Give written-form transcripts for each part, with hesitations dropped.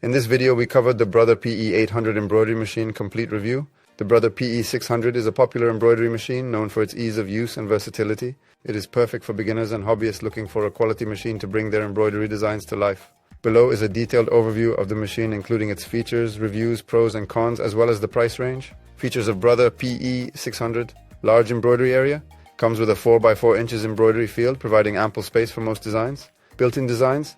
In this video, we covered the Brother PE600 embroidery machine complete review. The Brother PE600 is a popular embroidery machine known for its ease of use and versatility. It is perfect for beginners and hobbyists looking for a quality machine to bring their embroidery designs to life. Below is a detailed overview of the machine, including its features, reviews, pros and cons, as well as the price range. Features of Brother PE600: large embroidery area, comes with a 4x4 inches embroidery field, providing ample space for most designs. Built-in designs,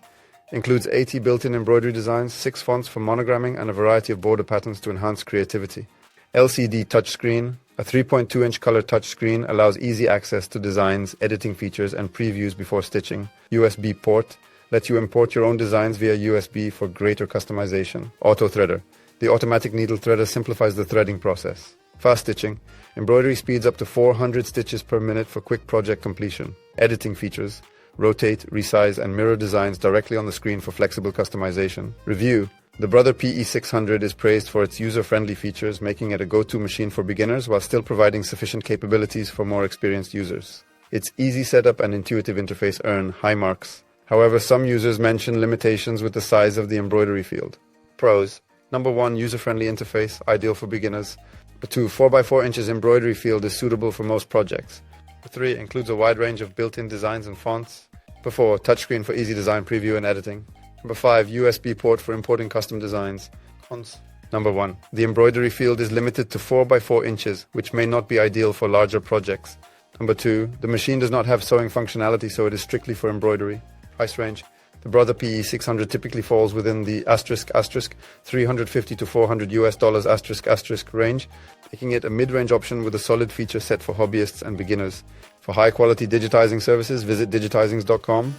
includes 80 built-in embroidery designs, 6 fonts for monogramming, and a variety of border patterns to enhance creativity. LCD touchscreen, a 3.2-inch color touchscreen allows easy access to designs, editing features, and previews before stitching. USB port lets you import your own designs via USB for greater customization. Auto threader. The automatic needle threader simplifies the threading process. Fast stitching. Embroidery speeds up to 400 stitches per minute for quick project completion. Editing features. Rotate, resize, and mirror designs directly on the screen for flexible customization. Review. The Brother PE600 is praised for its user-friendly features, making it a go-to machine for beginners while still providing sufficient capabilities for more experienced users. Its easy setup and intuitive interface earn high marks. However, some users mention limitations with the size of the embroidery field. Pros. Number 1, user-friendly interface, ideal for beginners. Number 2, 4x4 inches embroidery field is suitable for most projects. Number 3, includes a wide range of built-in designs and fonts. Number 4, touchscreen for easy design preview and editing. Number 5, USB port for importing custom designs. Cons. Number 1, the embroidery field is limited to 4x4 inches, which may not be ideal for larger projects. Number 2, the machine does not have sewing functionality, so it is strictly for embroidery. Price range. The Brother PE600 typically falls within the $350 to $400 range, making it a mid-range option with a solid feature set for hobbyists and beginners. For high-quality digitizing services, visit digitizing.com.